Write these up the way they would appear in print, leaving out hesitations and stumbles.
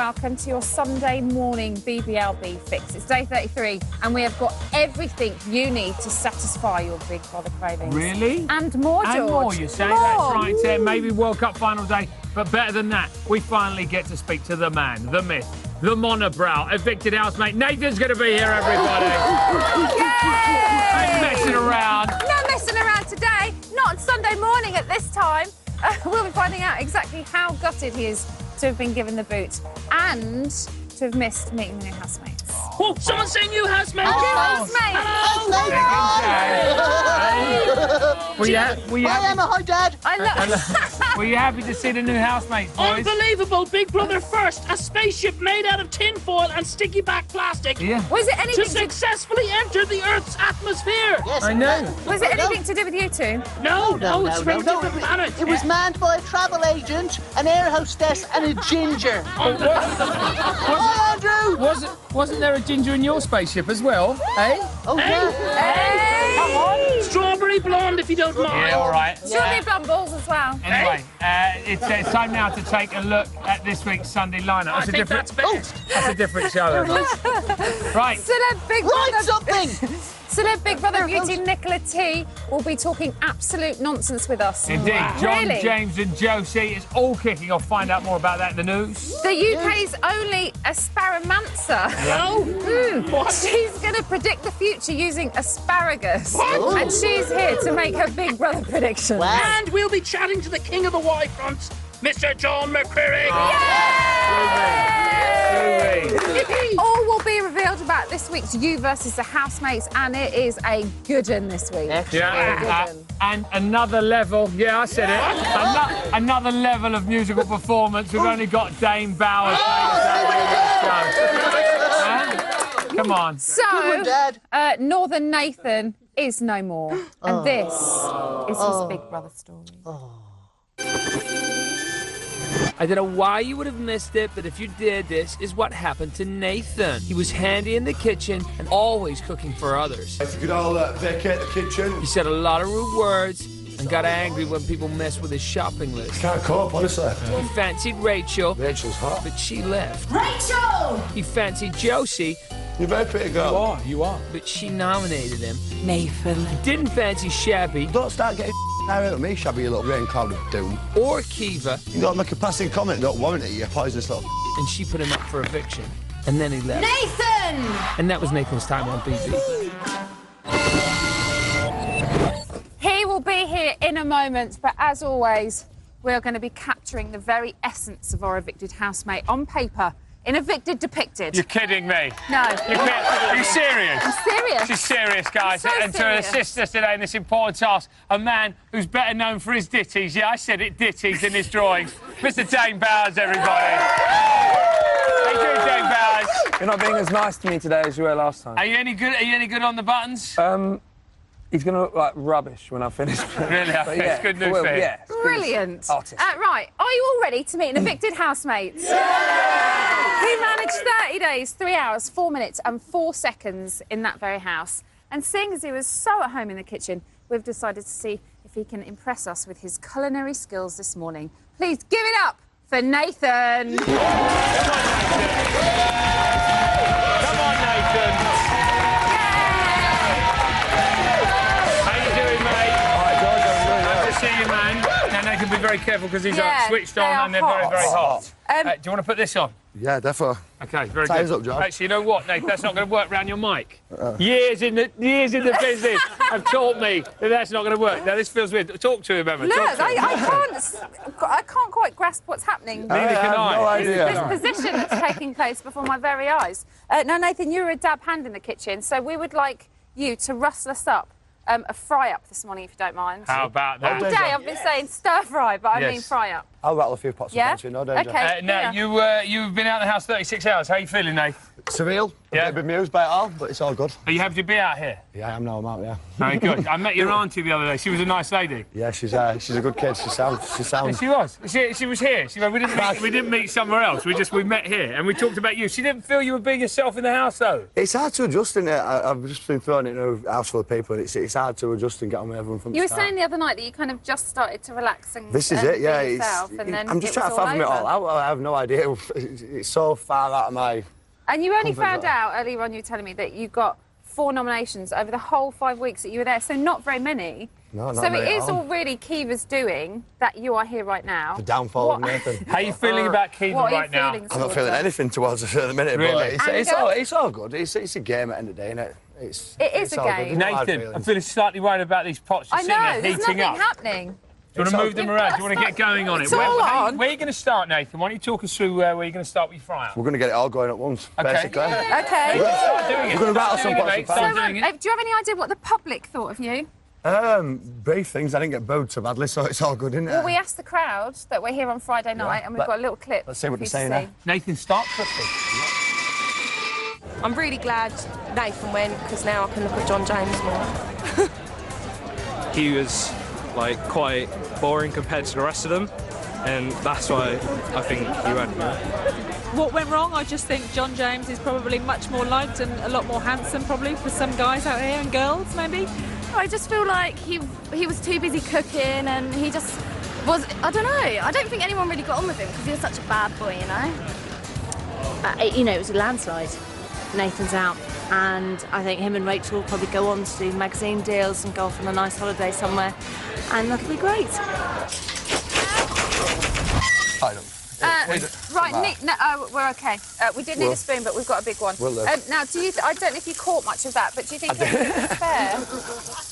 welcome to your Sunday morning BBLB fix. It's day 33 and we have got everything you need to satisfy your Big Brother cravings. Really? And more, George. And more, you say? More. That's right. Maybe World Cup final day, but better than that, we finally get to speak to the man, the myth, the monobrow, evicted housemate. Nathan's going to be here, everybody. Yay! Ain't messing around. No messing around today. Not Sunday morning at this time. We'll be finding out exactly how gutted he is to have been given the boot and to have missed meeting the new housemates. Oh, someone say new housemate! Housemate! Were you Hi, Emma. Hi, Dad. Were you happy to see the new housemates, boys? Unbelievable! Big Brother first, a spaceship made out of tin foil and sticky back plastic. Yeah. Was it anything to successfly enter the Earth's atmosphere. Yes, I know. Was it anything to do with you two? No, it's from a different planet. It was manned by a travel agent, an air hostess, and a ginger. Hi, Andrew. Wasn't there a ginger in your spaceship as well, eh? Oh, yeah. Hey! Come on, strawberry blonde if you don't mind. Yeah, all right. Strawberry blonde balls as well. Anyway, it's time now to take a look at this week's Sunday lineup. I think that's best. That's a different show. Right. Celeb Big Write Brother. something. Celeb Big Brother beauty Nicola T will be talking absolute nonsense with us. Indeed, John, Really? James and Josie. It's all kicking off. Find out more about that in the news. The UK's only asparamancer. What? She's going to predict the future using asparagus. And she's here to make her Big Brother predictions. Wow. And we'll be chatting to the king of the Y-fronts, Mr. John McCreary. All will be revealed about this week's You versus the Housemates, and it is a good one this week. Yeah, and another level. Yeah, I said it. Another level of musical performance. We've only got Dame Bowers. Come on. So, Good one, Dad. Northern Nathan is no more, and this is his Big Brother story. I don't know why you would have missed it, but if you did, this is what happened to Nathan. He was handy in the kitchen and always cooking for others. If you could all vacate the kitchen. He said a lot of rude words and got angry when people messed with his shopping list. Can't cope, honestly. He fancied Rachel, Rachel's hot. but she left. Rachel! He fancied Josie, You're a very pretty girl. You are. but she nominated him. Nathan. He didn't fancy Shabby Don't start getting out of me, shabby, you little rain cloud of doom. or Kiva, You don't make a passing comment, don't warrant it, you poisonous little and she put him up for eviction. And then he left. Nathan! And that was Nathan's time on BB. He will be here in a moment, but as always, we're going to be capturing the very essence of our evicted housemate on paper in Evicted Depicted. You're kidding me. No. Are you serious? I'm serious. She's serious, guys. So and serious. to assist us today in this important task, a man who's better known for his ditties. Yeah, I said it, ditties in his drawings. Mr. Dane Bowers, everybody. How you doing, Dane Bowers? You're not being as nice to me today as you were last time. Are you any good on the buttons? He's going to look like rubbish when I finish. Really? But It's good news for him. Yeah. Brilliant. Artist. Right, are you all ready to meet an evicted housemate? He managed 30 days, 3 hours, 4 minutes and 4 seconds in that very house. And seeing as he was so at home in the kitchen, we've decided to see if he can impress us with his culinary skills this morning. Please give it up for Nathan. Come on, Nathan. See you, man. Now, Nathan, be very careful because these are switched on and they're very, very hot. Do you want to put this on? Yeah, definitely. OK, very Time's good. up, John. Actually, you know what, Nathan? That's not going to work round your mic. Years in the business have taught me that that's not going to work. Now, this feels weird. Talk to him, Emma. Look, Talk to him. I can't quite grasp what's happening. Neither can I. No idea. This position that's taking place before my very eyes. Now, Nathan, you're a dab hand in the kitchen, so we would like you to rustle us up a fry-up this morning, if you don't mind. How about that? All day I've been saying stir-fry, but I mean fry-up. I'll rattle a few pots of Yeah? punch, no danger. OK. Now, you've been out of the house 36 hours. How are you feeling, Nathan? Surreal. Yeah. A bit bemused by it all, but it's all good. Are you happy to be out here? Yeah, I am now, I'm out, yeah. Very good. I met your auntie the other day. She was a nice lady. Yeah, she's a good kid. She sounds. She was. She was here. We didn't meet somewhere else. We met here and we talked about you. She didn't feel you were being yourself in the house, though. It's hard to adjust, isn't it? I've just been thrown into a house full of people, and it's it's hard to adjust and get on with everyone from You the were start. saying the other night that you kind of just started to relax and This is it, yeah. be yourself, and then I'm just it trying to was fathom it all over. out. I have no idea. It's so far out of my... And you only comfort found zone. out earlier on, you were telling me, that you got 4 nominations over the whole 5 weeks that you were there, so not very many. No, not so many it at is all. all really Kiva's doing that you are here right now. The downfall of Nathan. How are you feeling about Kiva What are your right now? feelings I'm not towards feeling her? anything towards it at the minute, Really? but it's Anger? all good. It's a game at the end of the day, isn't it? It is it's a all good. game. There's no hard Nathan, I'm feelings. feeling slightly worried about these pots. You're I sitting know, there there's heating nothing up. happening. Do you want to move them around? Do you want to get going on it? It's all on. Where are you going to start, Nathan? Why don't you talk us through where you're going to start with your fry-up? We're going to get it all going at once, basically. Okay. Start doing it. We're going to rattle Start some doing it, pots mate. and Start pans. doing it. Do you have any idea what the public thought of you? Brief things. I didn't get booed so badly, so it's all good, isn't it? Well, we asked the crowd that we're here on Friday night, and we've got a little clip. Let's see what for they're you to saying see. Nathan, start quickly. I'm really glad Nathan went because now I can look at John James more. He was like quite boring compared to the rest of them, and that's why I think he went. What went wrong? I just think John James is probably much more liked and a lot more handsome, probably, for some guys out here and girls, maybe. I just feel like he was too busy cooking, and he just was, I don't know, I don't think anyone really got on with him because he was such a bad boy, you know? You know, it was a landslide. Nathan's out, and I think him and Rachel will probably go on to do magazine deals and go off on a nice holiday somewhere, and that'll be great. Right, Nick, no, we're okay. We did need a spoon, but we've got a big one. We'll live. Now, I don't know if you caught much of that, but do you think it's fair?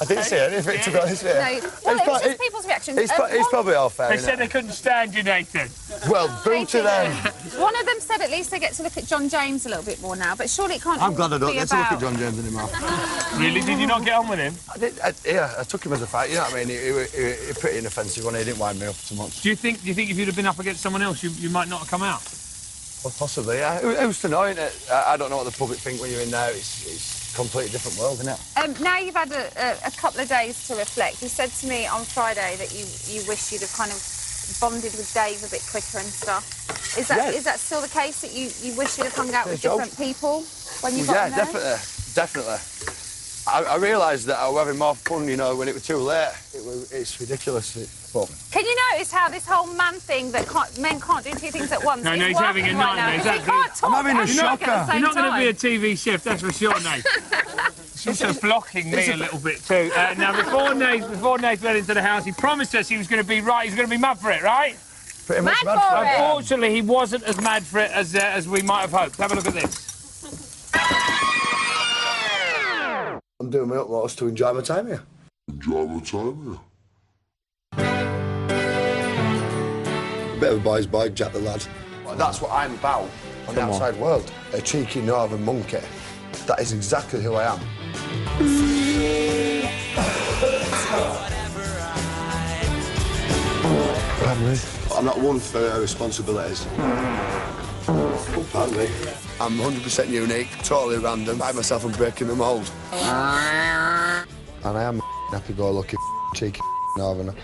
I didn't see anything, to be honest with you. No. Well, it was just people's reactions. It's probably all fair, They isn't said it? they couldn't stand you, Nathan. Well, boo to them. One of them said at least they get to look at John James a little bit more now, but surely it can't I'm glad I don't be get to look about... at John James anymore. Really? Did you not get on with him? I took him as a fight, you know what I mean? He pretty inoffensive one, he didn't wind me up too much. Do you think if you'd have been up against someone else, you might not have come out? Well, possibly, yeah. Who's to know, innit? I don't know what the public think when you're in there. It's a completely different world, isn't it? Now you've had a couple of days to reflect. You said to me on Friday that you wish you'd have kind of bonded with Dave a bit quicker and stuff. Is that still the case, that you wish you'd have hung out with different people when you got in there? Yeah, definitely. I realised that I was having more fun, you know, when it was too late. It's ridiculous. Can you notice how this whole man thing that men can't do 2 things at once? No, is he's having a working right nightmare. now? Because they can't talk I'm having a and work shocker. at the same You're not going to time. be a TV chef, that's for sure, Nate. She's also blocking me a little bit too. Now, before Nate went into the house, he promised us he was going to be right. He's going to be mad for it, right? Pretty much Mad for it. Unfortunately, he wasn't as mad for it as we might have hoped. Have a look at this. I'm doing my utmost to enjoy my time here. Bit of a boy's boy, Jack the lad. Well, that's what I'm about on the outside world. A cheeky northern monkey. That is exactly who I am. Pardon me. I'm not one for responsibilities. Pardon me. I'm 100% unique, totally random. By myself, I'm breaking the mould. And I am a happy-go-lucky cheeky northerner.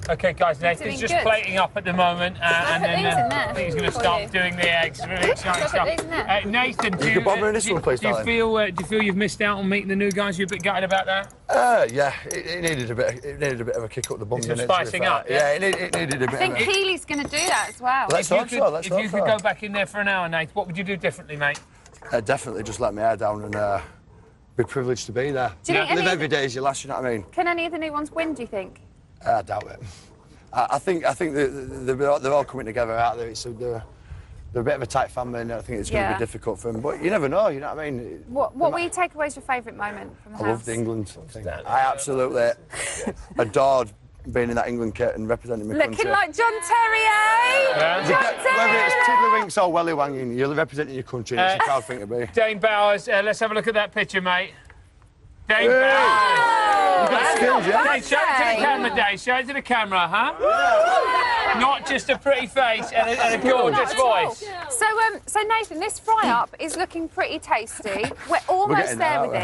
OK, guys, Nathan's just good. plating up at the moment, and then these in there I think he's going to for start you. doing the eggs. Really exciting Shall I put stuff. these in there? Nathan, do You could bother in this one, please, do you darling. feel you've missed out on meeting the new guys? You're a bit gutted about that? Yeah, it needed a bit of a kick up the bum. Some didn't it, to be spicing fair? up, yeah? Yeah, it needed a bit I think of a... Keely's going to do that as well. Let's hope so, let's If hope you so. could go back in there for an hour, Nate, what would you do differently, mate? Definitely just let my hair down and be privileged to be there. Do you think Live any of every day as your last, you know what I mean? Can any of the new ones win, do you think? I doubt it. I think they're all coming together out there. They're a bit of a tight family, and I think it's going to be difficult for them. But you never know, you know what I mean? What will you take away as your favourite moment from the house? I loved England thing. I absolutely adored being in that England kit and representing my country. Looking like John Terry, eh? Yeah. John Terry! Whether it's tiddlywinks or wellywanging, you're representing your country, and it's a proud thing to be. Dane Bowers, let's have a look at that picture, mate. Dane Bowers. You've got skills, yeah? Hey, show it to the camera, Dave. Show it to the camera, huh? Not just a pretty face and a gorgeous voice. So Nathan, this fry-up is looking pretty tasty. We're almost getting there there, with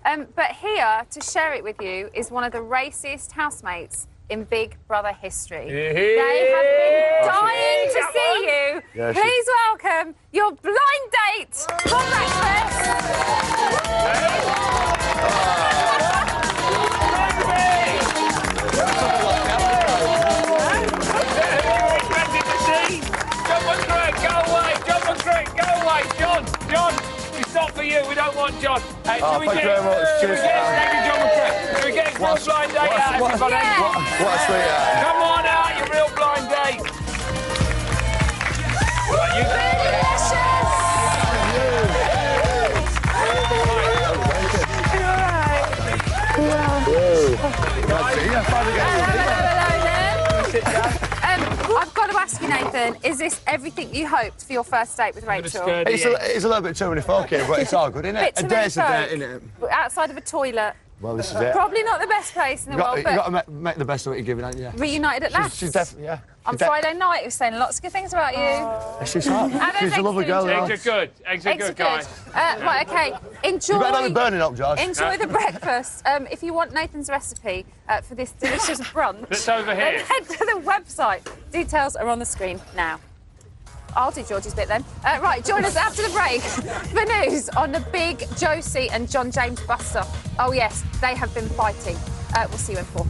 aren't it. But here, to share it with you, is one of the raciest housemates in Big Brother history. They have been dying to see you. Yeah, Please welcome your blind date, For John, it's not for you. We don't want John. Hey, thank you very much. Cheers. John McCrae. Can we get a real blind date out, everybody? What a sweetheart. Come on out, you real blind date. Right, I've got to ask you, Nathan, is this everything you hoped for your first date with Rachel? It's a little bit too many folk here, but it's all good, isn't it? A date's a date, isn't it? Outside of a toilet. Well, this is it. Probably not the best place in the world, but... You've got to make the best of what you're giving, haven't you? Reunited at last. She's definitely, yeah. On Friday night, he was saying lots of good things about you. She's hot. She's a lovely girl. Eggs are good. Eggs are good, guys. Right, OK. Enjoy... You better not be burning up, Josh. Enjoy the breakfast. If you want Nathan's recipe for this delicious brunch... It's over here. Then head to the website. Details are on the screen now. I'll do Georgie's bit then. Right, join us after the break for news on the big Josie and John James bust-up. Oh, yes, they have been fighting. We'll see you in 4.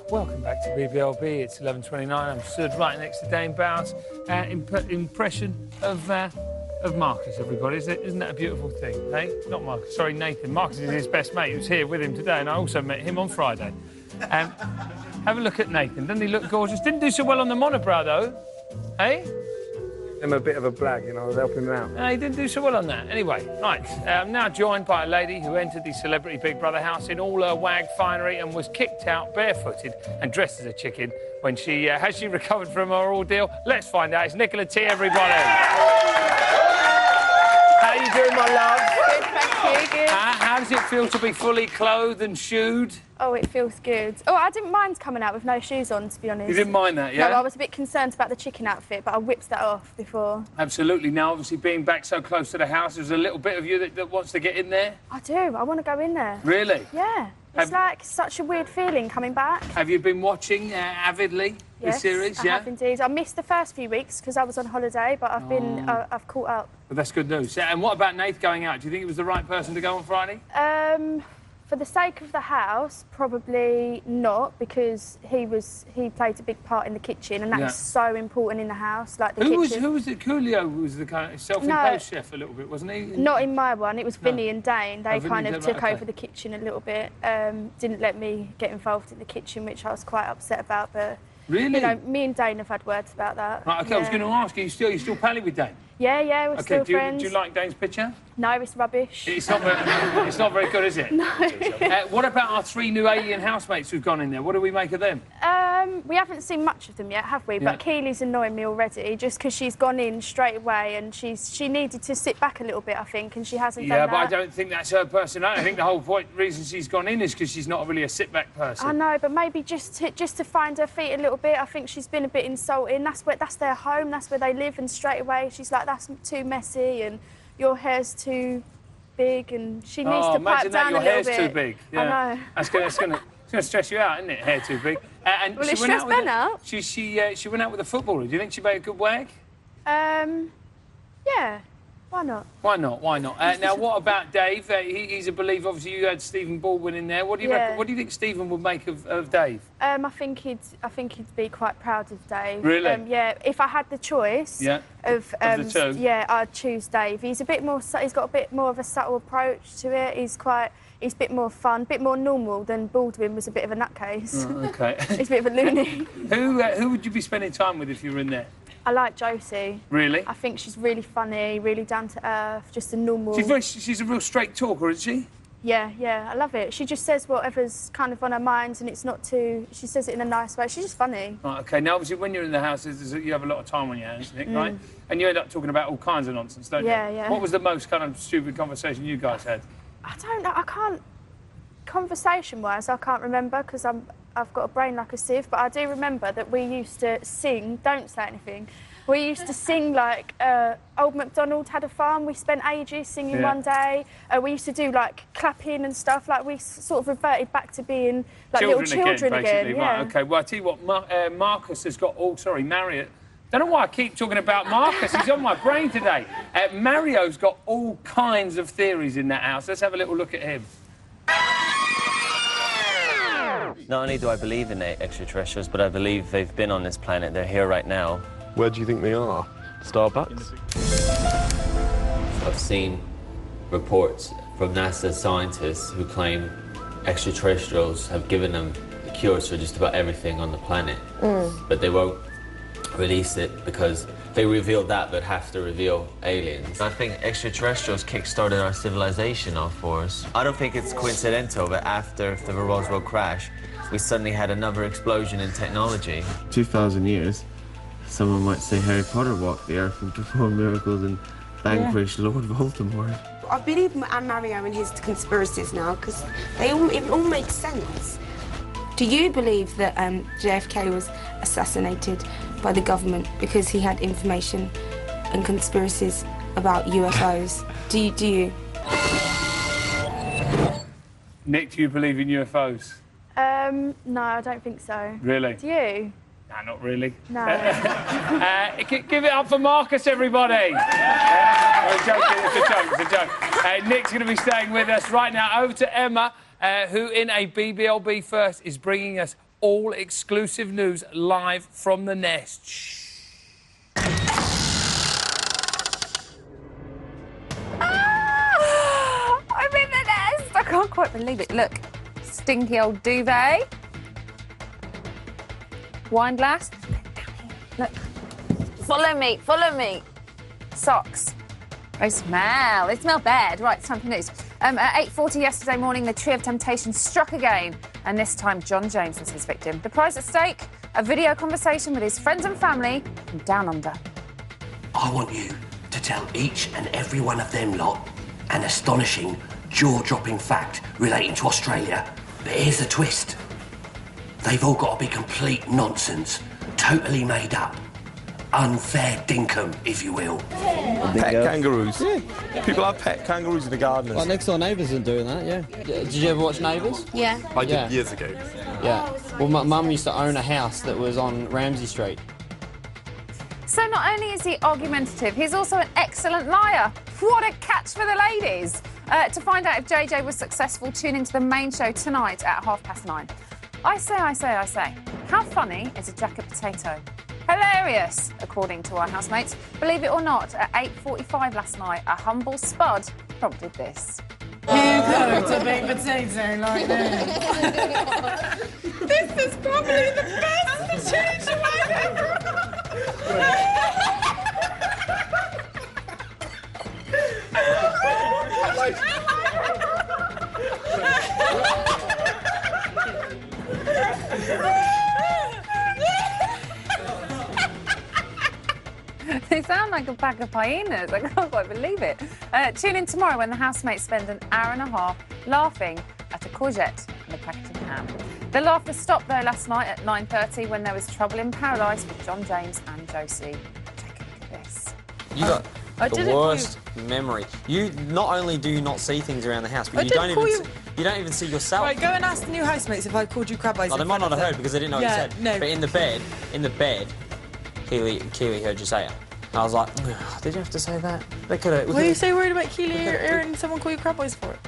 Welcome back to BBLB. It's 11:29. I'm stood right next to Dame Bowers. Impression of Marcus, everybody. Isn't that a beautiful thing? Hey, not Marcus. Sorry, Nathan. Marcus is his best mate. He was here with him today, and I also met him on Friday. Have a look at Nathan. Doesn't he look gorgeous? Didn't do so well on the monobrow, though. Hey? I'm a bit of a blag, you know. I was helping him out. No, he didn't do so well on that. Anyway, right. I'm now joined by a lady who entered the Celebrity Big Brother house in all her wag finery and was kicked out barefooted and dressed as a chicken when she... has she recovered from her ordeal? Let's find out. It's Nicola T, everybody. How you doing, my love? Good, thank you. Good. How does it feel to be fully clothed and shoed? Oh, it feels good. Oh, I didn't mind coming out with no shoes on, to be honest. You didn't mind that, yeah? No, I was a bit concerned about the chicken outfit, but I whipped that off before. Absolutely. Now, obviously, being back so close to the house, there's a little bit of you that wants to get in there? I do. I want to go in there. Really? Yeah. It's like such a weird feeling coming back. Have you been watching avidly the series? I have indeed. I missed the first few weeks because I was on holiday, but I've caught up. Well, that's good news. And what about Nath going out? Do you think it was the right person to go on Friday? For the sake of the house, probably not, because he played a big part in the kitchen, and that's so important in the house, like the kitchen. Who was it? Coolio was the kind of self-imposed chef a little bit, wasn't he? Not in my one. It was Vinny and Dane. They kind of took over the kitchen a little bit. Didn't let me get involved in the kitchen, which I was quite upset about. But really, you know, me and Dane have had words about that. Right, okay, I was going to ask you still pally with Dane? Yeah, we're still friends. Do you like Dane's picture? No, it's rubbish. It's not very good, is it? No. What about our 3 new alien housemates who've gone in there? What do we make of them? We haven't seen much of them yet, have we? Yeah. But Keely's annoying me already, just because she's gone in straight away and she needed to sit back a little bit, I think, and she hasn't done that. Yeah, but I don't think that's her personality. I think the whole reason she's gone in is because she's not really a sit-back person. I know, but maybe just to find her feet a little bit. I think she's been a bit insulting. That's their home. That's where they live, and straight away she's like, that's too messy, and your hair's too big, and she needs to pipe down a little bit. Your hair's too big. Yeah. I know. That's going to stress you out, isn't it? Hair too big. And well, it stressed Ben out. She went out with a footballer. Do you think she made a good wag? Yeah. Why not? Why not? Now, what about Dave? He's a believer. Obviously, you had Stephen Baldwin in there. What do you reckon? What do you think Stephen would make of Dave? I think he'd be quite proud of Dave. Really? Yeah. If I had the choice of the two, I'd choose Dave. He's got a bit more of a subtle approach to it. He's a bit more fun, a bit more normal than Baldwin was a bit of a nutcase. Oh, OK. He's a bit of a loony. Who would you be spending time with if you were in there? I like Josie. Really? I think she's really funny, really down to earth, just a normal... She's a real straight talker, isn't she? Yeah, I love it. She just says whatever's kind of on her mind, and it's not too... She says it in a nice way. She's just funny. Right, OK. Now, obviously, when you're in the house, you have a lot of time on your hands, Nick, right? And you end up talking about all kinds of nonsense, don't you? Yeah. What was the most kind of stupid conversation you guys had? I don't know. I can't... Conversation-wise, I can't remember, because I've got a brain like a sieve, but I do remember that we used to sing Don't Say Anything, We used to sing like Old MacDonald had a farm. We spent ages singing one day. We used to do like clapping and stuff. Like we sort of reverted back to being like little children again. Yeah. Right, OK, well, I tell you what, Marcus has got... Oh, sorry, Marriott. Don't know why I keep talking about Marcus. He's on my brain today. Mario's got all kinds of theories in that house. Let's have a little look at him. Not only do I believe in extraterrestrials, but I believe they've been on this planet. They're here right now. Where do you think they are? Starbucks? I've seen reports from NASA scientists who claim extraterrestrials have given them the cures for just about everything on the planet. But they won't release it because they revealed that but have to reveal aliens. I think extraterrestrials kick-started our civilization off for us. I don't think it's coincidental that after the Roswell crash, we suddenly had another explosion in technology. 2,000 years, someone might say Harry Potter walked the earth and performed miracles and vanquished Lord Voldemort. I believe Mario and his conspiracies now because it all makes sense. Do you believe that JFK was assassinated by the government because he had information and conspiracies about UFOs? Do you? Nick, do you believe in UFOs? No, I don't think so. Really? Do you? Nah, not really. No. Give it up for Marcus, everybody. I'm joking, it's a joke. Nick's going to be staying with us right now. Over to Emma, who in a BBLB First is bringing us all exclusive news live from the nest. Shh. I'm in the nest. I can't quite believe it. Look, stinky old duvet. Wine glass. Look. Follow me, follow me. Socks. They smell bad. Right, it's time for news. At 8:40 yesterday morning, the Tree of Temptation struck again, and this time John James was his victim. The prize at stake, a video conversation with his friends and family from down under. I want you to tell each and every one of them lot an astonishing, jaw-dropping fact relating to Australia. But here's the twist. They've all got to be complete nonsense, totally made up. Unfair dinkum, if you will. Pet kangaroos. Yeah. People have pet kangaroos in the garden. Our next door neighbours are doing that, yeah. Did you ever watch Neighbours? Yeah. I did years ago. Yeah. Well, my mum used to own a house that was on Ramsay Street. So not only is he argumentative, he's also an excellent liar. What a catch for the ladies. To find out if JJ was successful, tune into the main show tonight at 9:30. I say. How funny is a jacket potato? Hilarious, according to our housemates. Believe it or not, at 8:45 last night, a humble spud prompted this. You cooked a big potato like this. This is probably the best potato I've ever They sound like a pack of hyenas. I can't quite believe it. Tune in tomorrow when the housemates spend an hour and a half laughing at a courgette and a packet of ham. The laughter stopped, though, last night at 9:30 when there was trouble in paradise with John James and Josie. Take a look at this. You got the worst memory. You not only do you not see things around the house, but you don't even see yourself. Right, go and ask the new housemates if I called you crab eyes. Oh, they might not have heard because they didn't know what you said. No. But in the bed, Keely heard you say it. And I was like, oh, did you have to say that? They could have. Why are you so worried about Keely hearing someone call you crab eyes for it?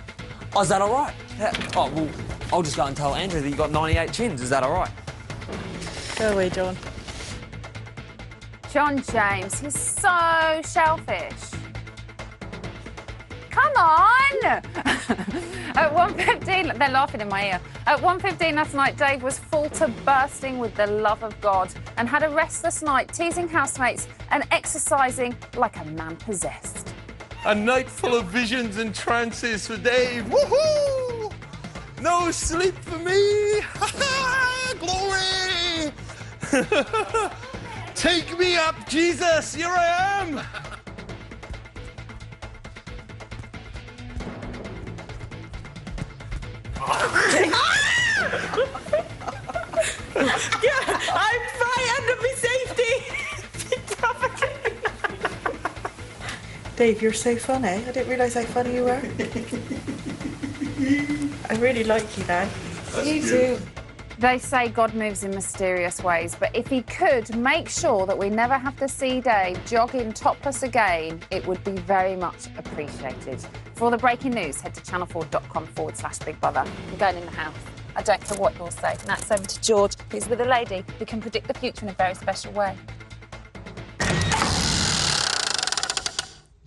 Oh, is that all right? Yeah. Oh, well, I'll just go and tell Andrew that you got 98 chins. Is that all right? Go away, John. John James, he's so shellfish. Come on! At 1:15, they're laughing in my ear. At 1:15 last night, Dave was full to bursting with the love of God and had a restless night, teasing housemates and exercising like a man possessed. A night full of visions and trances for Dave. Woohoo! No sleep for me. Glory! Take me up, Jesus. Here I am. Yeah, I'm fine under my safety. Dave, you're so funny. I didn't realise how funny you were. I really like you now. You too. They say God moves in mysterious ways, but if he could make sure that we never have to see Dave jogging topless again, it would be very much appreciated. For all the breaking news, head to channel4.com/Big Brother. I'm going in the house. I don't care what you'll say. Now it's over to George, who's with a lady who can predict the future in a very special way.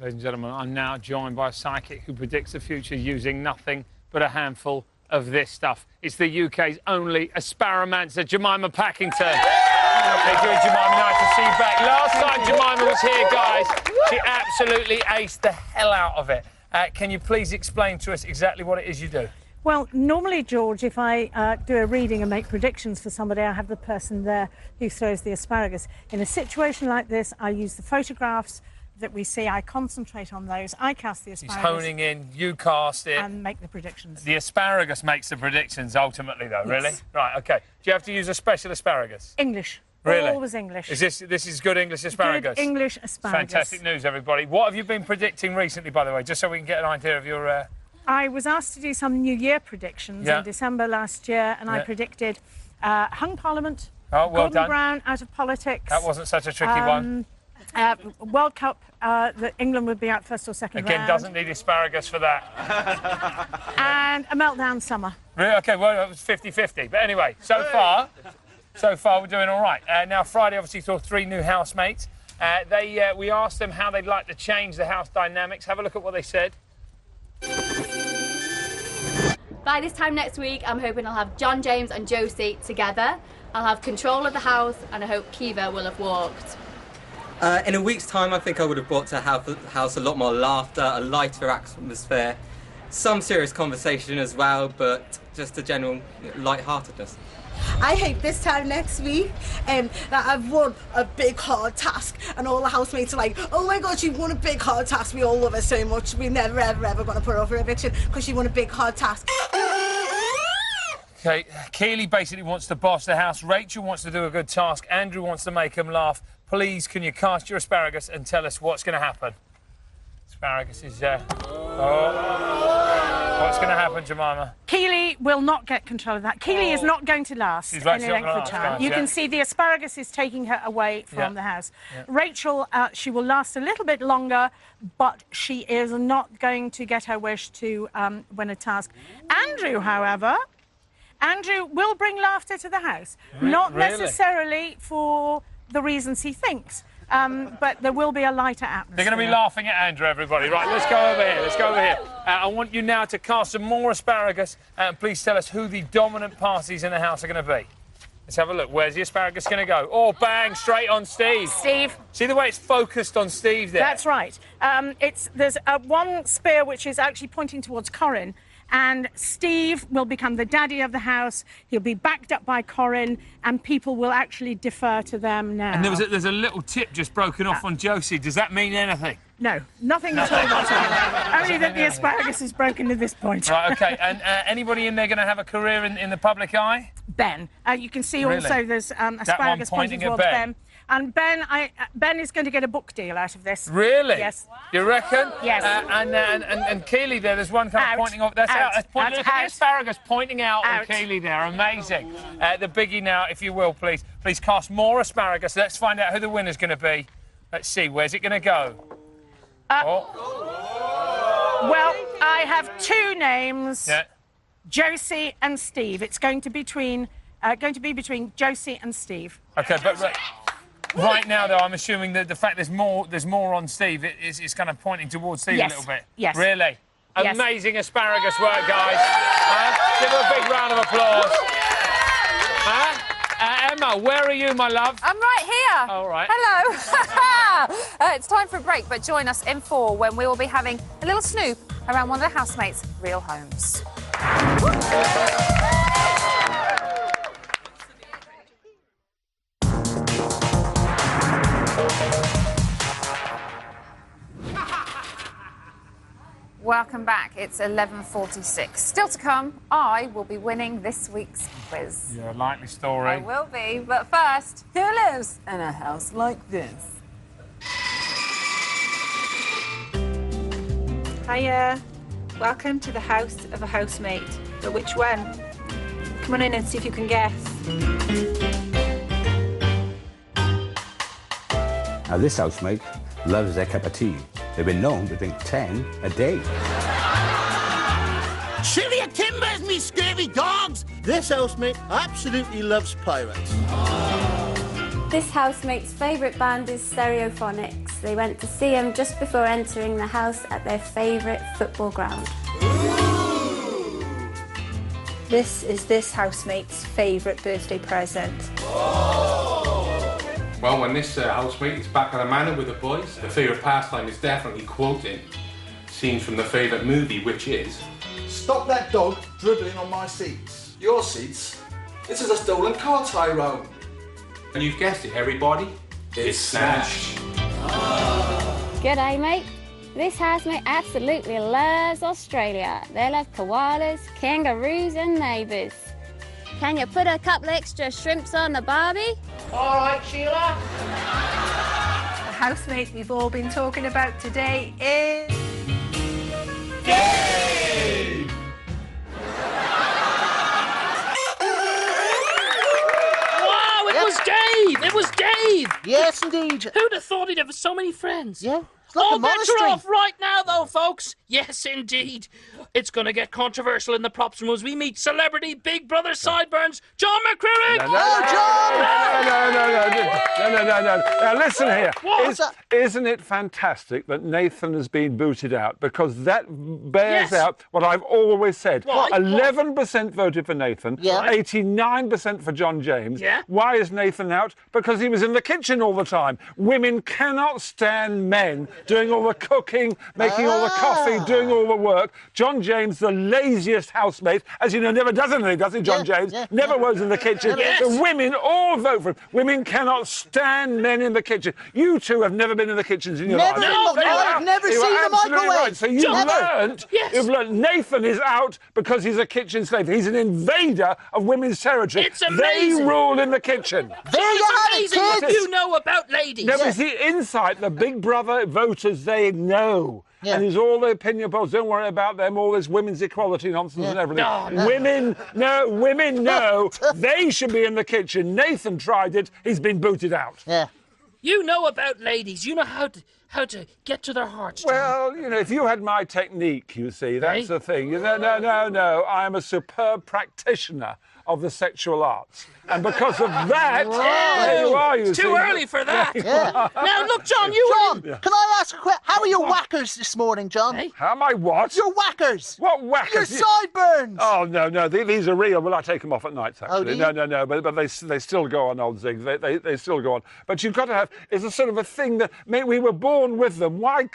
Ladies and gentlemen, I'm now joined by a psychic who predicts the future using nothing but a handful of this stuff. It's the UK's only asparamancer, Jemima Packington. Hey, good, Jemima, nice to see you back. Last time Jemima was here, guys, she absolutely aced the hell out of it. Can you please explain to us exactly what it is you do? Well, normally, George, if I do a reading and make predictions for somebody, I have the person there who throws the asparagus. In a situation like this, I use the photographs that we see. I concentrate on those. I cast the asparagus. He's honing in, you cast it. And make the predictions. The asparagus makes the predictions, ultimately, though, really? Yes. Right, OK. Do you have to use a special asparagus? English. Really? Always English. This is good English asparagus? Good English asparagus. Fantastic news, everybody. What have you been predicting recently, by the way, just so we can get an idea of your... I was asked to do some New Year predictions in December last year, and I predicted hung Parliament, Gordon Brown out of politics. That wasn't such a tricky one. World Cup, that England would be out first or second round. Again, doesn't need asparagus for that. And a meltdown summer. Really? OK, well, it was 50-50. But anyway, so far we're doing all right. Now, Friday obviously saw 3 new housemates. We asked them how they'd like to change the house dynamics. Have a look at what they said. By this time next week, I'm hoping I'll have John James and Josie together. I'll have control of the house, and I hope Kiva will have walked. In a week's time, I think I would have brought to the house a lot more laughter, a lighter atmosphere, some serious conversation as well, but just a general light-heartedness. I hope this time next week that I've won a big hard task and all the housemates are like, oh my god, you won a big hard task, we all love her so much, we're never ever going to put her over eviction because she won a big hard task. OK, Keely basically wants to boss the house, Rachel wants to do a good task, Andrew wants to make him laugh. Please, can you cast your asparagus and tell us what's going to happen? Asparagus is... What's going to happen, Jemima? Keely will not get control of that. Keely is not going to last any length of time. You can see the asparagus is taking her away from the house. Rachel, she will last a little bit longer, but she is not going to get her wish to win a task. Andrew, however, Andrew will bring laughter to the house. Not necessarily for the reasons he thinks. But there will be a lighter atmosphere. They're going to be laughing at Andrew, everybody. Right, let's go over here. Let's go over here. I want you now to cast some more asparagus and please tell us who the dominant parties in the house are going to be. Let's have a look. Where's the asparagus going to go? Oh, bang, straight on Steve. Steve. See the way it's focused on Steve there? That's right. There's one spear which is actually pointing towards Corinne, and Steve will become the daddy of the house. He'll be backed up by Corinne, and people will actually defer to them now. And there's a little tip just broken off on Josie. Does that mean anything? No, nothing at all whatsoever. Only that the asparagus is broken to this point. Right, OK. And anybody in there going to have a career in the public eye? Ben. You can see also there's asparagus pointing towards Ben. And Ben is going to get a book deal out of this. Really? Yes. You reckon? Yes. And Keely there, there's one kind of pointing off. That's out. Look at the asparagus pointing out on Keely there. Amazing. The biggie now, if you will, please. Please cast more asparagus. Let's find out who the winner's going to be. Let's see. Where's it going to go? Well, I have 2 names. Yeah. Josie and Steve. It's going to be between Josie and Steve. OK, but right now, though, I'm assuming that the fact there's more on Steve is kind of pointing towards Steve a little bit. Yes. Really? Yes. Amazing asparagus work, guys. Give her a big round of applause. Emma, where are you, my love? I'm right here. All right. Hello. It's time for a break, but join us in 4 when we will be having a little snoop around one of the housemates' real homes. Welcome back. It's 11:46. Still to come, I will be winning this week's quiz. Yeah, likely story. I will be, but first, who lives in a house like this? Hiya. Welcome to the house of a housemate. But which one? Come on in and see if you can guess. Now, this housemate loves their cup of tea. They've been known to drink 10 a day. Silly your timbers, me scurvy dogs! This housemate absolutely loves pirates. This housemate's favourite band is Stereophonics. They went to see him just before entering the house at their favourite football ground. This is this housemate's favourite birthday present. Well, when this housemate is back at the manor with the boys, the favourite pastime is definitely quoting scenes from the favourite movie, which is... Stop that dog dribbling on my seats. Your seats? This is a stolen car, Tyrone. And you've guessed it, everybody. It's Snatch. G'day, mate. This housemate absolutely loves Australia. They love koalas, kangaroos and neighbours. Can you put a couple extra shrimps on the barbie? All right, Sheila. The housemate we've all been talking about today is... Dave! Wow, it was Dave! It was Dave! Yes, indeed. Who'd have thought he'd have so many friends? Yeah. Like all bets are off right now, though, folks. Yes, indeed. It's going to get controversial in the props room as we meet celebrity Big Brother sideburns, John McCririck. No. Now, listen here. Isn't it fantastic that Nathan has been booted out? Because that bears out what I've always said. 11% voted for Nathan, 89% for John James. Yeah. Why is Nathan out? Because he was in the kitchen all the time. Women cannot stand men doing all the cooking, making all the coffee, doing all the work. John James, the laziest housemate, as you know, never does anything, does he, John James? Never was in the kitchen. The women all vote for him. Women cannot stand men in the kitchen. You two have never been in the kitchens in your life. I've never seen the microwave. Right. So you've learned Nathan is out because he's a kitchen slave. He's an invader of women's territory. It's amazing. They rule in the kitchen. It's amazing what you know about ladies. No, it's the insight. The Big Brother voters, they know. And there's all the opinion polls. Don't worry about them. All this women's equality nonsense and everything. No. Women know they should be in the kitchen. Nathan tried it. He's been booted out. Yeah. You know about ladies. You know how to get to their hearts, John. Well, you know, if you had my technique, you see, that's the thing. No. I am a superb practitioner of the sexual arts. And because of that, there you are, you It's see. too early for that. Yeah. Now, look, John, you John, can I ask a question? How are your whackers this morning, John? How am I what? Your whackers. What whackers? Your sideburns. Oh, no, these are real. Well, I take them off at nights, actually. Oh, do you? No, but they still go on, old Zig. They still go on. But you've got to have, it's a sort of a thing that, mate, we were born with them. Why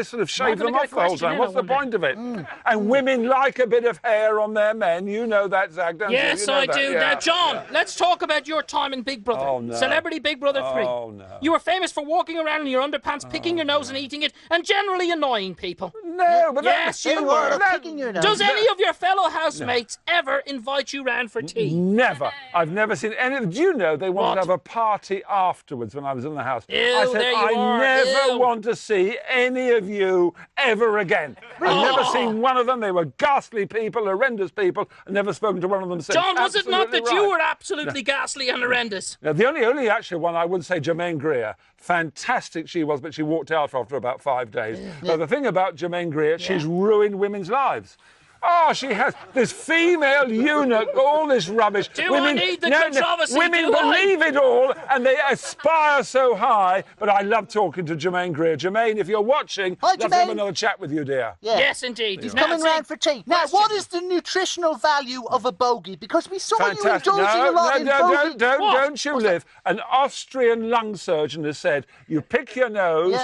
sort of shave them off the whole time? What's the point of it? And women like a bit of hair on their men. You know that, Zag, don't you? Yes, I do. Yeah. Now, John, let's talk about your time in Big Brother. Oh, no. Celebrity Big Brother 3. Oh, no. You were famous for walking around in your underpants, picking your nose and eating it, and generally annoying people. No, but yes, you were. Picking your nose. Does any of your fellow housemates ever invite you round for tea? Never. I've never seen any. Do you know they wanted to have a party afterwards when I was in the house? Ew, I said, there you I are. never want to see any of you ever again. I've never seen one of them. They were ghastly people, horrendous people. I've never spoken to one of them since. John, was it not that Absolutely you right. were absolutely ghastly and horrendous? Now, the only actually one I would say, Germaine Greer. Fantastic she was, but she walked out after about 5 days. But the thing about Germaine Greer, she's ruined women's lives. Oh, she has this female eunuch, all this rubbish. I need the controversy? Women believe it all, and they aspire so high. But I love talking to Germaine Greer. Germaine, if you're watching, let's have another chat with you, dear. Yeah. Yes, indeed. He's coming round for tea. Now, what is the nutritional value of a bogey? Because we saw you indulging a lot in bogey. Don't you live. An Austrian lung surgeon has said, you pick your nose,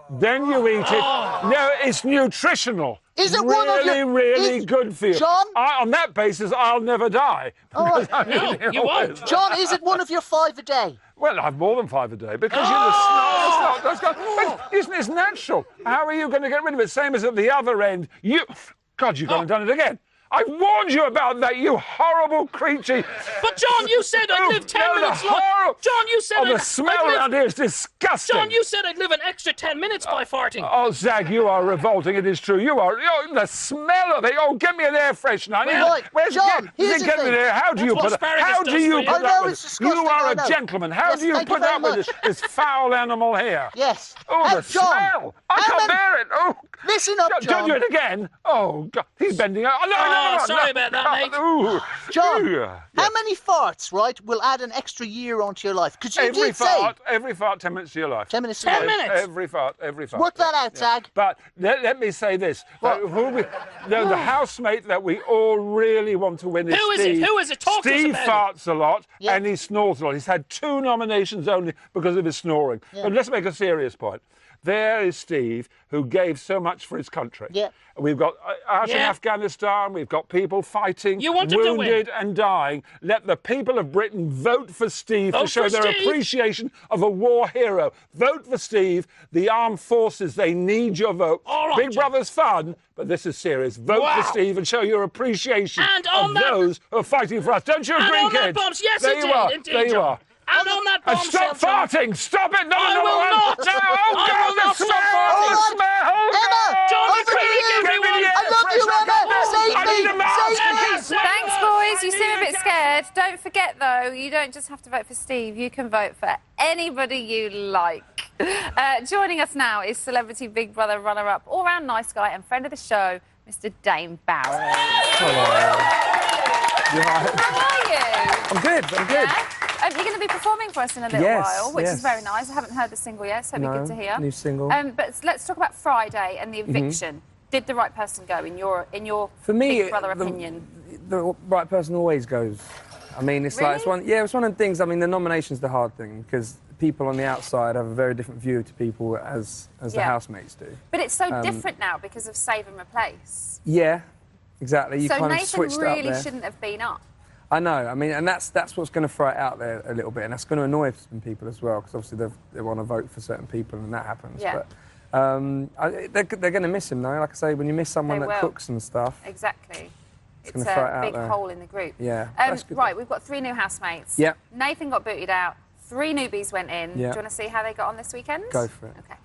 then you eat it. No, it's nutritional. Is it really, one of your... really good for you. John? On that basis, I'll never die. All right. No, you won't. John, is it one of your 5 a day? Well, I've more than 5 a day because it's natural. How are you going to get rid of it? Same as at the other end. You've gone and done it again. I warned you about that, you horrible creature. But John, you said I'd live 10 minutes longer. John, you said the smell around here is disgusting. John, you said I'd live an extra 10 minutes by farting. Oh, Zag, you are revolting. It is true. You are. The smell of it. Oh, get me an air freshener. Where's John, here's the thing. How do you put up with it? You are a gentleman. How do you put up with this foul animal here? Yes. Oh, the smell. I can't bear it. Oh. Listen up, John. Don't do it again. Oh, God. He's bending over. Oh, sorry about that, mate. Ooh. John, how many farts, right, will add an extra year onto your life? Because you did say... Every fart, 10 minutes to your life. 10 minutes to 10 minutes? Every fart. Work that out, Zag. But let me say this. The housemate that we all really want to win is Steve. Who is it? Talk to us Steve about farts a lot and he snores a lot. He's had 2 nominations only because of his snoring. Yeah. But let's make a serious point. There is Steve, who gave so much for his country. Yeah. We've got out in Afghanistan, we've got people fighting, wounded and dying. Let the people of Britain vote for Steve to show their appreciation of a war hero. Vote for Steve. The armed forces, they need your vote. Big Brother's fun, but this is serious. Vote for Steve and show your appreciation of those who are fighting for us. Don't you agree, kids? Yes, there you are. There you are. And on that bombshell, stop farting! Stop it! No, I will not! No, oh, I will not stop farting! The smell! Emma! John, over here! I love you, Emma! Save me! Thanks, boys. You seem a bit scared. Don't forget, though, you don't just have to vote for Steve. You can vote for anybody you like. Joining us now is Celebrity Big Brother runner-up, all-round nice guy and friend of the show, Mr. Dane Barry. Hello. How are you? I'm good. I'm good. Yeah? You're going to be performing for us in a little while, which is very nice. I haven't heard the single yet, so it'll be good to hear. New single. But let's talk about Friday and the eviction. Did the right person go in your For me, Big Brother opinion? The right person always goes. I mean, it's like it's one of the things. I mean, the nomination's the hard thing because people on the outside have a very different view to people as the housemates do. But it's so different now because of Save and Replace. Yeah, exactly. You kind Nathan of switched it up really there. shouldn't have been up. I know. I mean, and that's what's going to throw it out there a little bit, and that's going to annoy some people as well, because obviously they want to vote for certain people, and that happens. Yeah. But they're going to miss him, though. Like I say, when you miss someone that cooks and stuff, exactly. It's a big hole in the group. Yeah. Right, we've got 3 new housemates. Yep. Nathan got booted out. 3 newbies went in. Yep. Do you want to see how they got on this weekend? Go for it. Okay.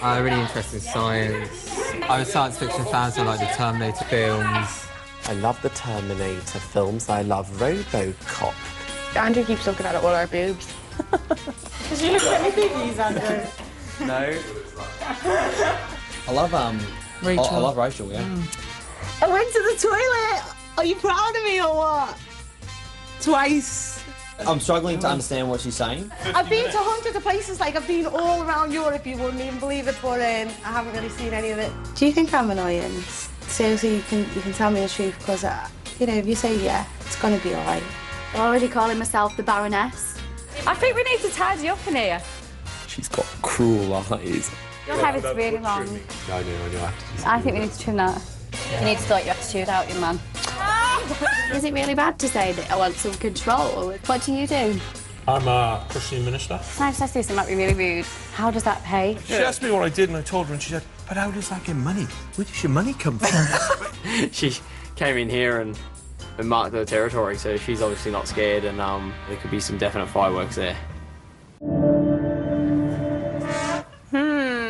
I'm really interested in science. I'm a science fiction fan, so I like the Terminator films. I love the Terminator films. I love RoboCop. Andrew keeps looking at all our boobs. Because you look at me biggies, Andrew. No. I love Rachel. I love Rachel, yeah. I went to the toilet. Are you proud of me or what? Twice. I'm struggling to understand what she's saying. I've been to hundreds of places, like I've been all around Europe, you wouldn't even believe it, but I haven't really seen any of it. Do you think I'm annoying? Seriously, you can tell me the truth, because, you know, if you say yeah, it's going to be all right. I'm already calling myself the Baroness. I think we need to tidy up in here. She's got cruel eyes. Your hair is really long. I know. I think we need to trim that. You need to sort your attitude out, young man. Is it really bad to say that I want some control? What do you do? I'm a Christian minister. Sometimes I do something might be really rude. How does that pay? She asked me what I did and I told her and she said, but how does that get money? Where does your money come from? She came in here and marked her territory, so she's obviously not scared, and there could be some definite fireworks there.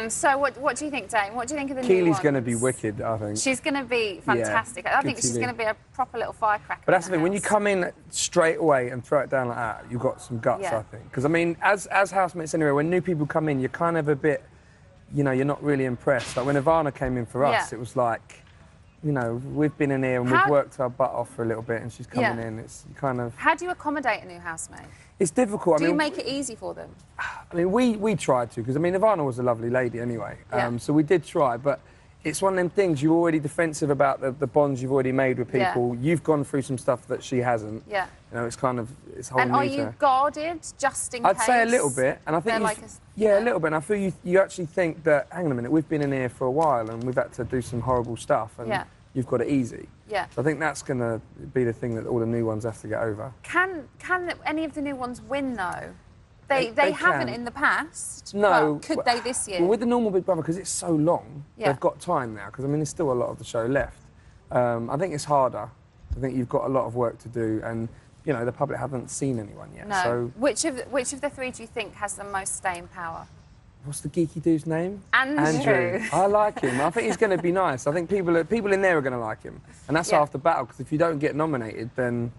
So what do you think, Dane? What do you think of the new Keely's ones? going to be wicked, I think. She's going to be fantastic. I think she's going to be a proper little firecracker. But that's the thing, when you come in straight away and throw it down like that, you've got some guts, I think. Because, I mean, as housemates anyway, when new people come in, you're kind of a bit, you know, you're not really impressed. Like when Ivana came in for us, it was like, you know, we've been in here and we've worked our butt off for a little bit and she's coming in. It's kind of... How do you accommodate a new housemate? It's difficult. Do you make it easy for them? I mean, we tried to, because, I mean, Ivana was a lovely lady anyway. So we did try, but it's one of them things, you're already defensive about the bonds you've already made with people. You've gone through some stuff that she hasn't. Yeah. You know, it's kind of, it's whole And are you guarded, just in case? I'd say a little bit, and I think a little bit, and I feel you actually think that, hang on a minute, we've been in here for a while and we've had to do some horrible stuff, and you've got it easy. Yeah. So I think that's going to be the thing that all the new ones have to get over. Can any of the new ones win, though? They haven't in the past. No. Well, could they this year? Well, with the normal Big Brother, because it's so long, they've got time now, because, I mean, there's still a lot of the show left. I think it's harder. I think you've got a lot of work to do, and, you know, the public haven't seen anyone yet. No. So Which of the three do you think has the most staying power? what's the geeky dude's name? Andrew. I like him. I think he's going to be nice. I think people in there are going to like him. And that's half the battle, because if you don't get nominated, then...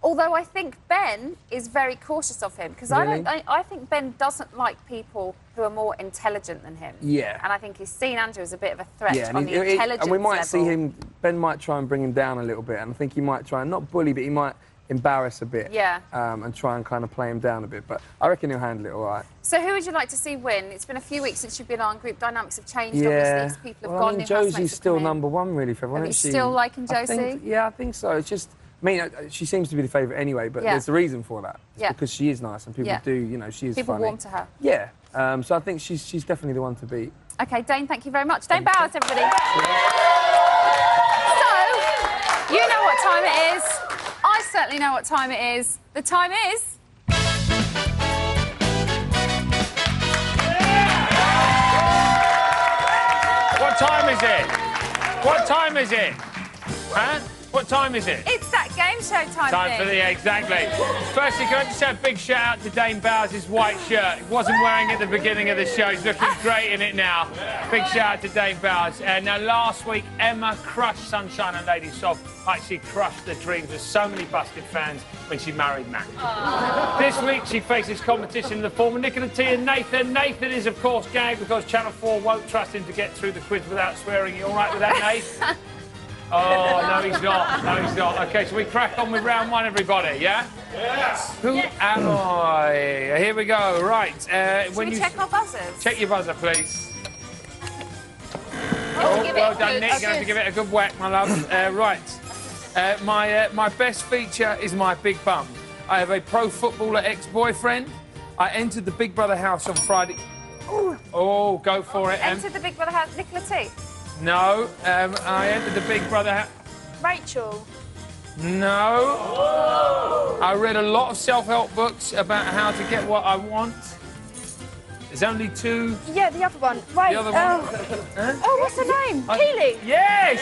Although I think Ben is very cautious of him, because Really? I think Ben doesn't like people who are more intelligent than him. Yeah. And I think he's seen Andrew as a bit of a threat Yeah, on the intelligence and we might level. see him... Ben might try and bring him down a little bit, and I think he might try and not bully, but he might embarrass a bit. Yeah. And try and kind of play him down a bit. But I reckon he'll handle it all right. So who would you like to see win? It's been a few weeks since you've been on. Group dynamics have changed, Yeah. obviously, because people have Well, gone. I mean, new housemates Josie's have still come in. #1, really, for everyone, Are you isn't she? still liking Josie? Yeah, I think so. It's just... I mean, she seems to be the favourite anyway, but there's a reason for that. It's because she is nice and people do, you know, she is People funny. warm to her. Yeah. So I think she's definitely the one to beat. OK, Dane, thank you very much. Dane Bowers, everybody. So, you know what time it is. I certainly know what time it is. The time is... What time is it? What time is it? Huh? What time is it? It's that game show time Time for the... Exactly. Firstly, can I just say a big shout-out to Dane Bowers' white shirt. He wasn't wearing it at the beginning of the show. He's looking great in it now. Big shout-out to Dane Bowers. Now, last week, Emma crushed Sunshine and Lady Soft. Actually crushed the dreams of so many busted fans when she married Matt. This week, she faces competition in the form of Nicola T and Nathan. Nathan is, of course, gagged because Channel 4 won't trust him to get through the quiz without swearing. You all right with that, Nate? Oh, no, he's not. No, he's not. OK, so we crack on with round one, everybody, yeah? Yes. Who am I? Here we go. Right. Should we check our buzzers? Check your buzzer, please. Give well it done, Nick. You're going to have to give it a good whack, my love. Right. My best feature is my big bum. I have a pro footballer ex-boyfriend. I entered the Big Brother house on Friday. Oh, go for it, Em. Entered the Big Brother house, Nicola T. No, I entered the Big Brother house. Rachel. No. I read a lot of self-help books about how to get what I want. There's only two. Yeah, the other one. Right. The other one. Oh, what's her name? Keely. Yes!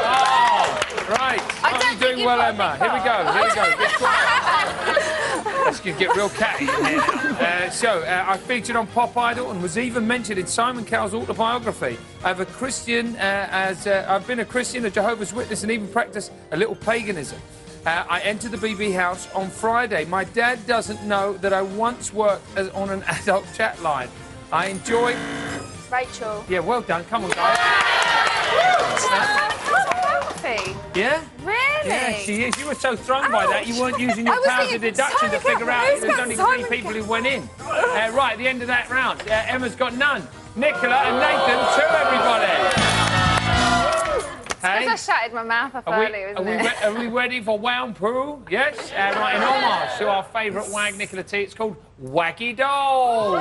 Oh, right. I'm doing well, Emma. Here we go. Here we go. This could get real catty in here now. I featured on Pop Idol and was even mentioned in Simon Cowell's autobiography. I've been a Christian, a Jehovah's Witness, and even practiced a little paganism. I entered the BB house on Friday. My dad doesn't know that I once worked on an adult chat line. I enjoy... Rachel. Yeah, well done. Come on, guys. Yeah? Really? Yeah, she is. You were so thrown by that, you weren't using your powers of deduction to figure out there's only three people who went in. Right, at the end of that round, Emma's got none. Nicola and Nathan, two, everybody. Hey? I shattered my mouth off earlier, isn't it? Are we ready for Wound Poo? Yes? Right, in homage to our favourite wag, Nicola T, it's called Waggy Dolls.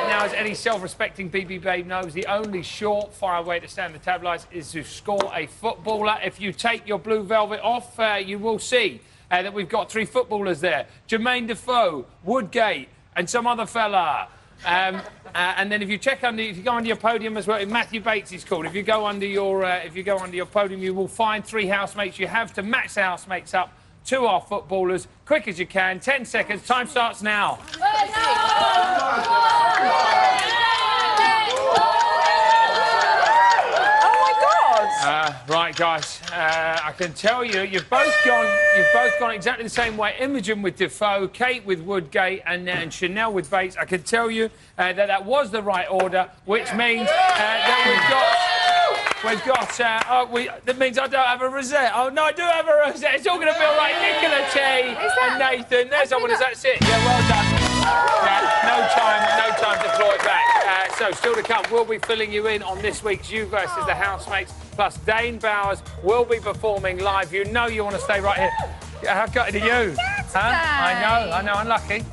Now, as any self-respecting BB babe knows, the only surefire way to stand the tabloids is to score a footballer. If you take your blue velvet off, you will see that we've got three footballers there. Jermaine Defoe, Woodgate, and some other fella. And then if you go under your podium as well, Matthew Bates is called. If you go under your podium, you will find three housemates. You have to match the housemates up to our footballers, quick as you can. 10 seconds. Time starts now. Right, guys. I can tell you, you've both gone exactly the same way. Imogen with Defoe, Kate with Woodgate, and Chanel with Bates. I can tell you that was the right order, which means that means I don't have a rosette. Oh no, I do have a rosette. It's all going to feel right. Nicola T and Nathan. There's someone. That's it. Yeah, well done. No time to claw it back. So, still to come, we'll be filling you in on this week's You versus the Housemates. Plus, Dane Bowers will be performing live. You know you want to stay right here. How gutted are you? Huh? I know, unlucky.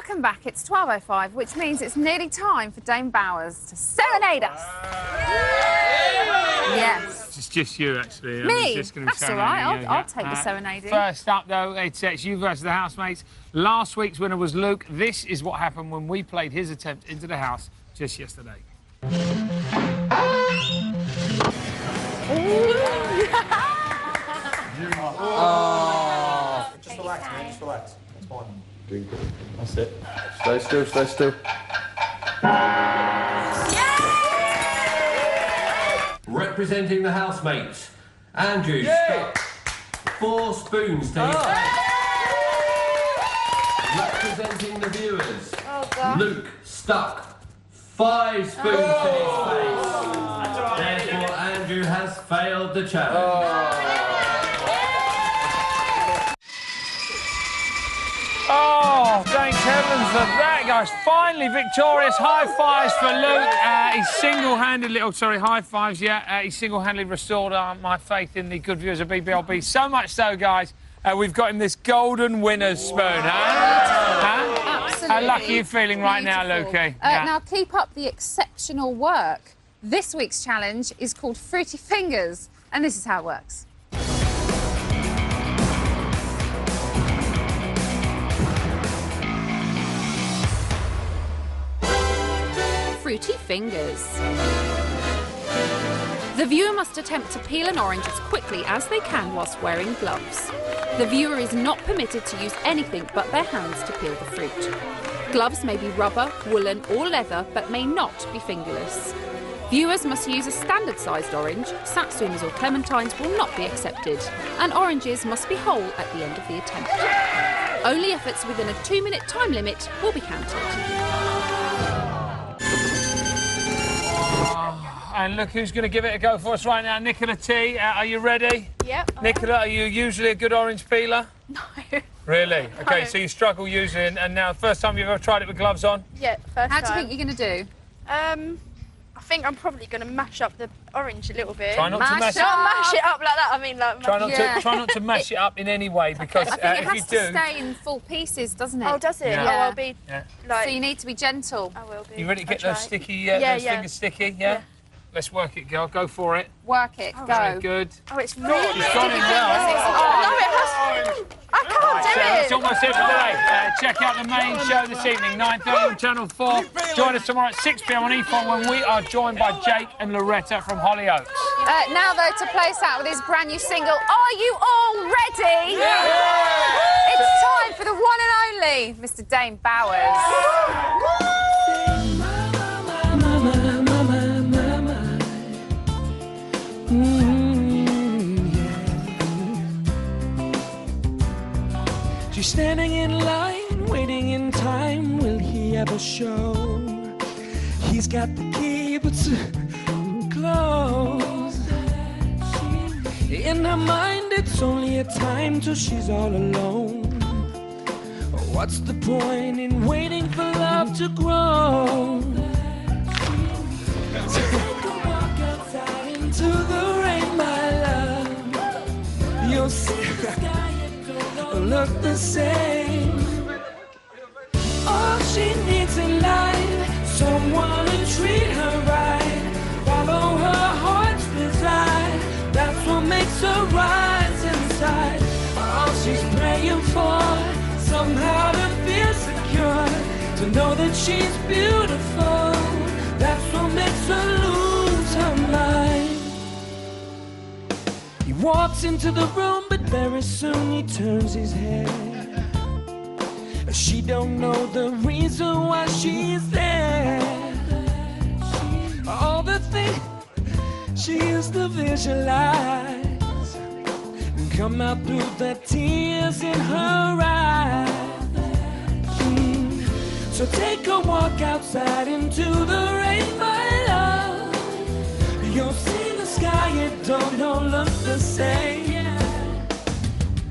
Welcome back. It's 12:05, which means it's nearly time for Dame Bowers to serenade us. Yes. It's just you, actually. Me? Just gonna be That's all right. serenading you, I'll take the serenading. First up, though, it's you versus the housemates. Last week's winner was Luke. This is what happened when we played his attempt into the house just yesterday. Oh. Just relax, man. Just relax. It's fine. That's it. Stay still, stay still. Representing the housemates, Andrew stuck 4 spoons to his face. Representing the viewers, Luke stuck 5 spoons to his face. Therefore, Andrew has failed the challenge. Oh, thank heavens for that, guys. Finally victorious. High fives for Luke. He single-handedly... Oh, sorry, high fives, yeah. He single-handedly restored my faith in the good viewers of BBLB. So much so, guys, we've got him this golden winner's spoon, Absolutely. How lucky are you feeling right now, Lukey? Now, keep up the exceptional work. This week's challenge is called Fruity Fingers, and this is how it works. Fruity Fingers. The viewer must attempt to peel an orange as quickly as they can whilst wearing gloves. The viewer is not permitted to use anything but their hands to peel the fruit. Gloves may be rubber, woolen or leather, but may not be fingerless. Viewers must use a standard-sized orange. Satsumas or clementines will not be accepted, and oranges must be whole at the end of the attempt. Only efforts within a 2-minute time limit will be counted. And look who's going to give it a go for us right now. Nicola T, are you ready? Yep. Nicola, are you usually a good orange peeler? No. Really? OK, so you struggle usually, and now, first time you've ever tried it with gloves on? Yeah, first How do you think you're going to do? I think I'm probably going to mash up the orange a little bit. Try not to mash it Not up. mash it up like that, I mean like... Try not to mash it up in any way, because I think it if you has do... to stay in full pieces, doesn't it? Oh, does it? Yeah. Oh, I'll be like... So you need to be gentle. I will be. You ready to get those sticky, those fingers sticky, yeah? Let's work it, girl. Go for it. Work it. Go. Very good. Oh, it's really She's gone in well. No, it has... I can't do it. It's almost it for today. Check out the main show this evening, 9:30 on Channel 4. Join us tomorrow at 6 p.m. on E4 when we are joined by Jake and Loretta from Hollyoaks. Now, though, to play us out with his brand new single, Are You All Ready? Yeah! It's time for the one and only Mr. Dame Bowers. She's standing in line, waiting in time. Will he ever show? He's got the key, but so close. In her mind, it's only a time till she's all alone. What's the point in waiting for love to grow? So take a walk outside into the rain, my love. You'll see the sky don't look the same. All she needs in life, someone to treat her right, follow her heart's desire. That's what makes her rise inside. All she's praying for, somehow to feel secure, to know that she's beautiful. That's what makes her lose her mind. He walks into the room, but very soon he turns his head. She don't know the reason why she's there. All the things she used to visualize come out through the tears in her eyes. So take a walk outside into the rain, my love. You'll see the sky, it don't all look the same.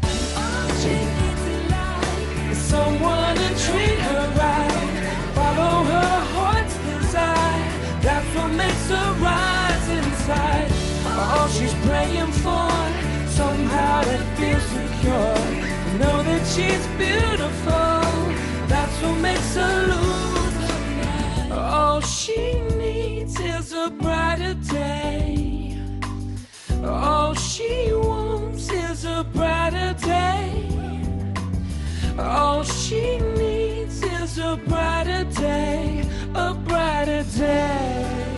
All she needs in life is someone to treat her right, follow her heart's desire. That's what makes her rise inside. All she's praying for, somehow to feel secure, know that she's beautiful. That's what what makes her lose. All she needs is a brighter day. All she wants is a brighter day. All she needs is a brighter day, a brighter day.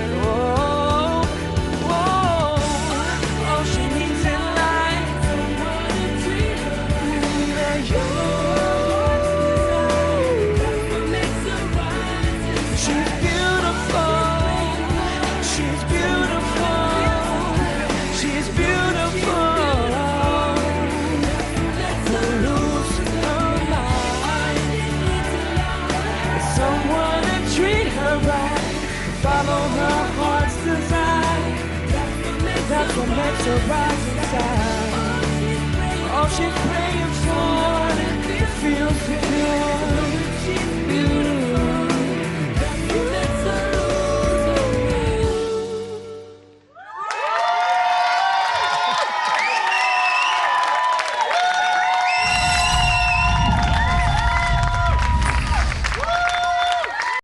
Oh, oh, all she needs in life is someone to treat her right. She's beautiful. She's beautiful. She's beautiful. Lose her mind. Someone to treat her right. Follow her heart's desire. That's what makes her rise inside. All she's praying for feels good.